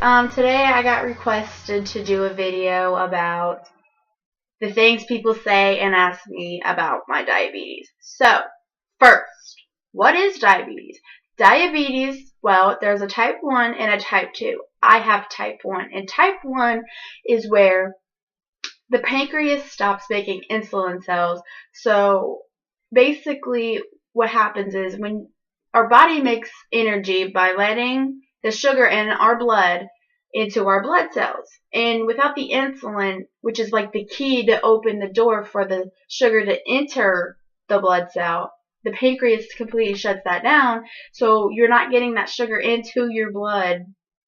Today I got requested to do a video about the things people say and ask me about my diabetes. So, first, what is diabetes? Diabetes, well, there's a type 1 and a type 2. I have type 1, and type 1 is where the pancreas stops making insulin cells. So, basically, what happens is when our body makes energy by letting the sugar in our blood into our blood cells. And without the insulin, which is like the key to open the door for the sugar to enter the blood cell, the pancreas completely shuts that down. So you're not getting that sugar into your blood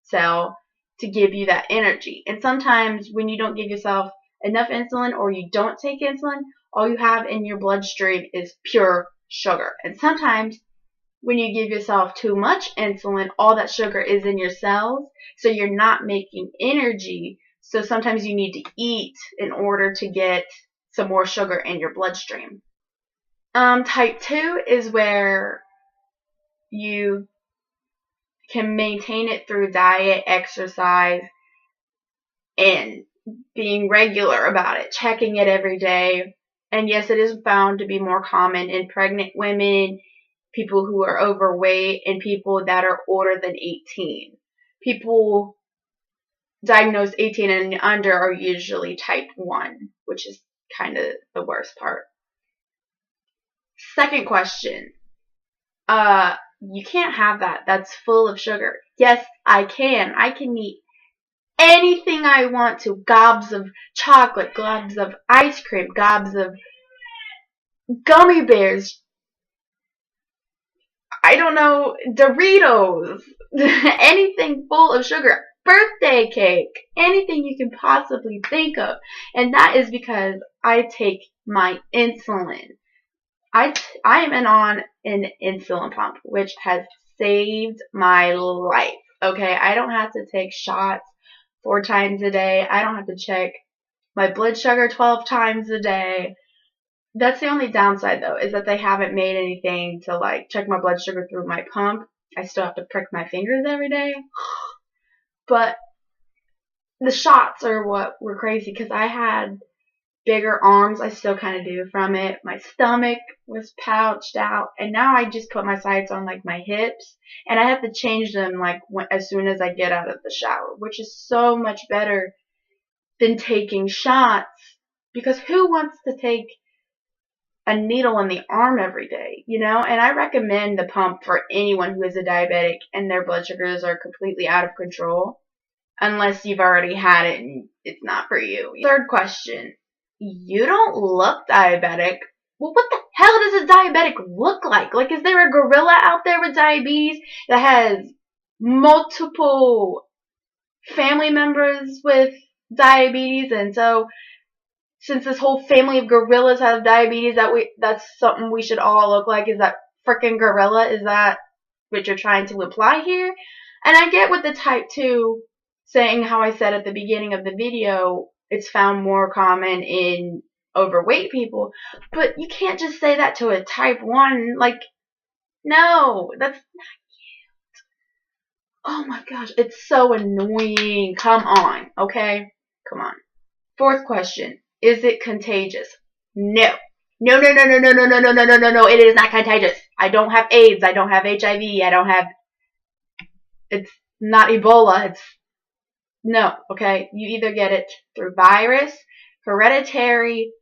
cell to give you that energy. And sometimes when you don't give yourself enough insulin or you don't take insulin, all you have in your bloodstream is pure sugar. And sometimes when you give yourself too much insulin, all that sugar is in your cells, so you're not making energy. So sometimes you need to eat in order to get some more sugar in your bloodstream. Type 2 is where you can maintain it through diet, exercise, and being regular about it, checking it every day. And yes, it is found to be more common in pregnant women, people who are overweight, and people that are older than 18. People diagnosed 18 and under are usually type 1, which is kind of the worst part. Second question. You can't have that. That's full of sugar. Yes, I can. I can eat anything I want to. Gobs of chocolate, gobs of ice cream, gobs of gummy bears, I don't know, Doritos, anything full of sugar, birthday cake, anything you can possibly think of. And that is because I take my insulin. I am on an insulin pump, which has saved my life. Okay, I don't have to take shots 4 times a day. I don't have to check my blood sugar 12 times a day. That's the only downside, though, is that they haven't made anything to, like, check my blood sugar through my pump. I still have to prick my fingers every day. But the shots are what were crazy, because I had bigger arms. I still kind of do from it. My stomach was pouched out, and now I just put my sights on, like, my hips, and I have to change them, like, as soon as I get out of the shower, which is so much better than taking shots, because who wants to take a needle in the arm every day, you know? And I recommend the pump for anyone who is a diabetic and their blood sugars are completely out of control, unless you've already had it and it's not for you. Third question. You don't look diabetic. Well, what the hell does a diabetic look like? Like, is there a gorilla out there with diabetes that has multiple family members with diabetes, and so since this whole family of gorillas have diabetes, that's something we should all look like? Is that frickin' gorilla? Is that what you're trying to imply here? And I get with the type 2 saying how I said at the beginning of the video, it's found more common in overweight people, but you can't just say that to a type 1. Like, no, that's not cute. Oh my gosh, it's so annoying. Come on, okay? Come on. Fourth question. Is it contagious? No. No, no, no, no, no, no, no, no, no, no, no, no. It is not contagious. I don't have AIDS. I don't have HIV. It's not Ebola. No, okay? You either get it through virus, hereditary,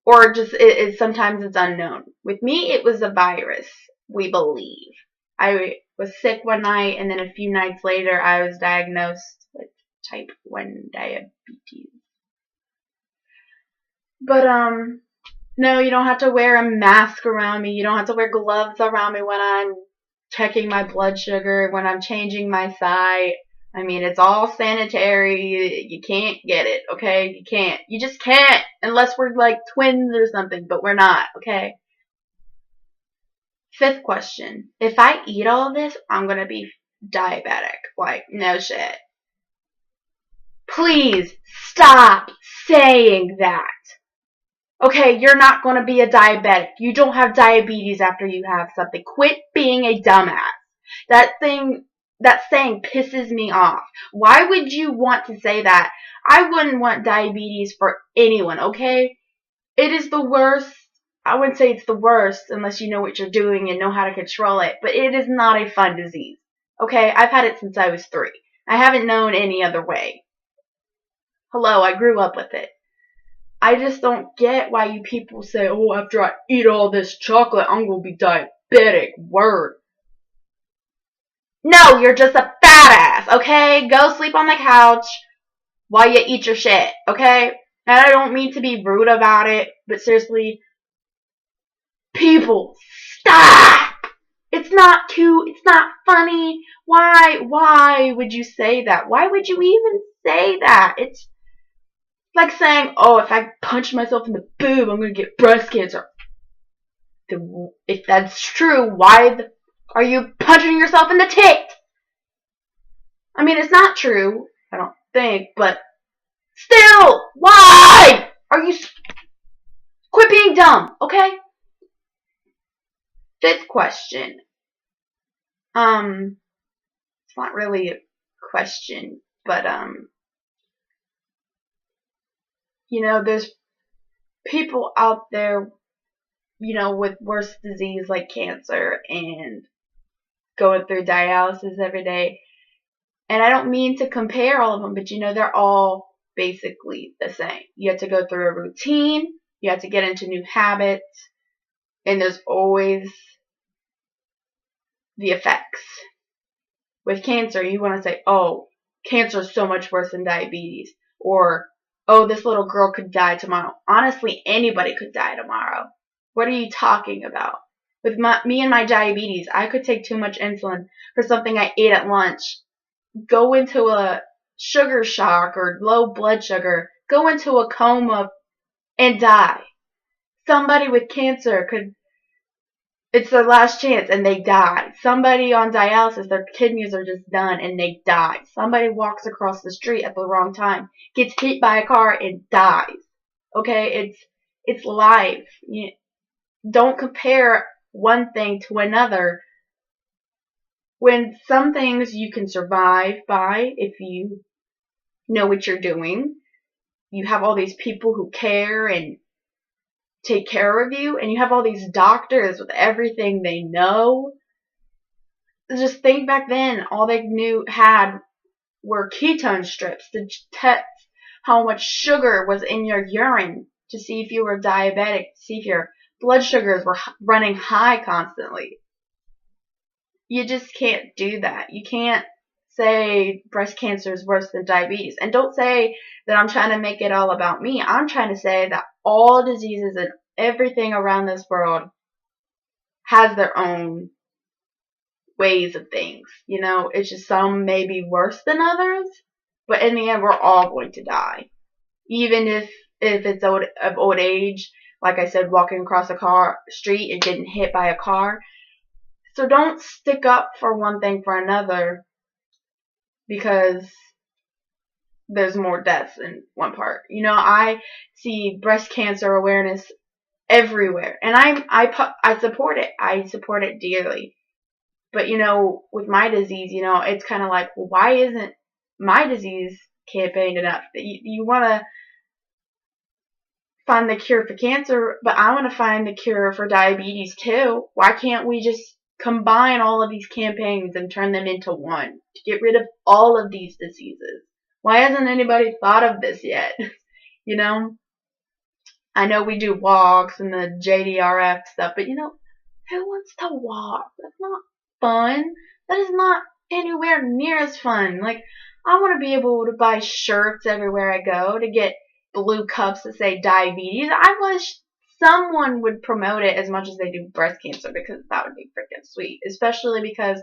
or just sometimes it's unknown. With me, it was a virus, we believe. I was sick one night, and then a few nights later, I was diagnosed with type 1 diabetes. But, no, you don't have to wear a mask around me. You don't have to wear gloves around me when I'm checking my blood sugar, when I'm changing my site. I mean, it's all sanitary. You can't get it, okay? You can't. You just can't, unless we're like twins or something, but we're not, okay? Fifth question. If I eat all this, I'm gonna be diabetic. Like, no shit. Please stop saying that. Okay, you're not going to be a diabetic. You don't have diabetes after you have something. Quit being a dumbass. That thing that saying pisses me off. Why would you want to say that? I wouldn't want diabetes for anyone, okay? It is the worst. I wouldn't say it's the worst unless you know what you're doing and know how to control it, but it is not a fun disease. Okay? I've had it since I was 3. I haven't known any other way. Hello, I grew up with it. I just don't get why you people say, oh, after I eat all this chocolate, I'm gonna be diabetic. Word. No, you're just a fat ass, okay? Go sleep on the couch while you eat your shit, okay? And I don't mean to be rude about it, but seriously, people, stop! It's not cute, it's not funny. Why would you say that? Why would you even say that? It's like saying, oh, if I punch myself in the boob, I'm gonna get breast cancer. If that's true, why are you punching yourself in the tit? I mean, it's not true, I don't think, but still, why? Are you... Quit being dumb, okay? 5th question. It's not really a question, but, you know, there's people out there, you know, with worse disease like cancer and going through dialysis every day. And I don't mean to compare all of them, but you know, they're all basically the same. You have to go through a routine, you have to get into new habits, and there's always the effects. With cancer, you want to say, oh, cancer is so much worse than diabetes. Or, oh, this little girl could die tomorrow. Honestly, anybody could die tomorrow. What are you talking about? With me and my diabetes, I could take too much insulin for something I ate at lunch, go into a sugar shock or low blood sugar, go into a coma, and die. Somebody with cancer could, it's their last chance and they die. Somebody on dialysis, their kidneys are just done and they die. Somebody walks across the street at the wrong time, gets hit by a car and dies. Okay, it's life. Don't compare one thing to another when some things you can survive by if you know what you're doing. You have all these people who care and take care of you, and you have all these doctors with everything they know. Just think back then, all they had were ketone strips to test how much sugar was in your urine to see if you were diabetic, to see if your blood sugars were running high constantly. You just can't do that. You can't say breast cancer is worse than diabetes. And don't say that I'm trying to make it all about me. I'm trying to say that all diseases and everything around this world has their own ways of things. You know, it's just some may be worse than others, but in the end, we're all going to die. Even if it's of old age, like I said, walking across a street and getting hit by a car. So don't stick up for one thing for another because there's more deaths in one part. You know, I see breast cancer awareness everywhere, and I support it. I support it dearly. But you know, with my disease, you know, it's kind of like, well, why isn't my disease campaigned enough? You want to find the cure for cancer, but I want to find the cure for diabetes too. Why can't we just combine all of these campaigns and turn them into one to get rid of all of these diseases? Why hasn't anybody thought of this yet? You know, I know we do walks and the JDRF stuff, but you know, who wants to walk? That's not fun. That is not anywhere near as fun. Like, I want to be able to buy shirts everywhere I go, to get blue cups that say diabetes. I wish someone would promote it as much as they do breast cancer, because that would be freaking sweet. Especially because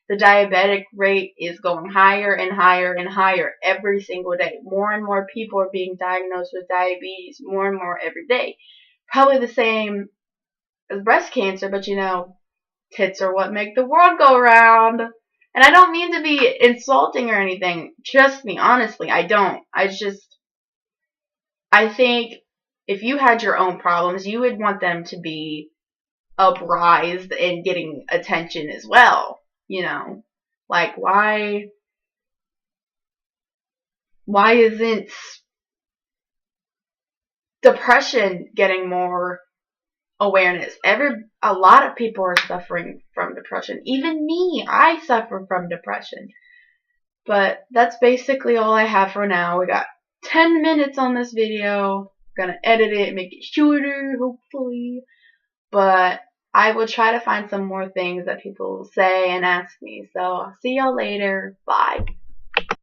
the diabetic rate is going higher and higher and higher every single day. More and more people are being diagnosed with diabetes more and more every day. Probably the same as breast cancer, but you know, tits are what make the world go round. And I don't mean to be insulting or anything. Trust me, honestly, I don't. I think if you had your own problems, you would want them to be uprised and getting attention as well, you know. Like, why isn't depression getting more awareness? A lot of people are suffering from depression. Even me, I suffer from depression. But that's basically all I have for now. We got 10 minutes on this video. I'm gonna edit it, make it shorter, hopefully. But I will try to find some more things that people say and ask me. So I'll see y'all later. Bye.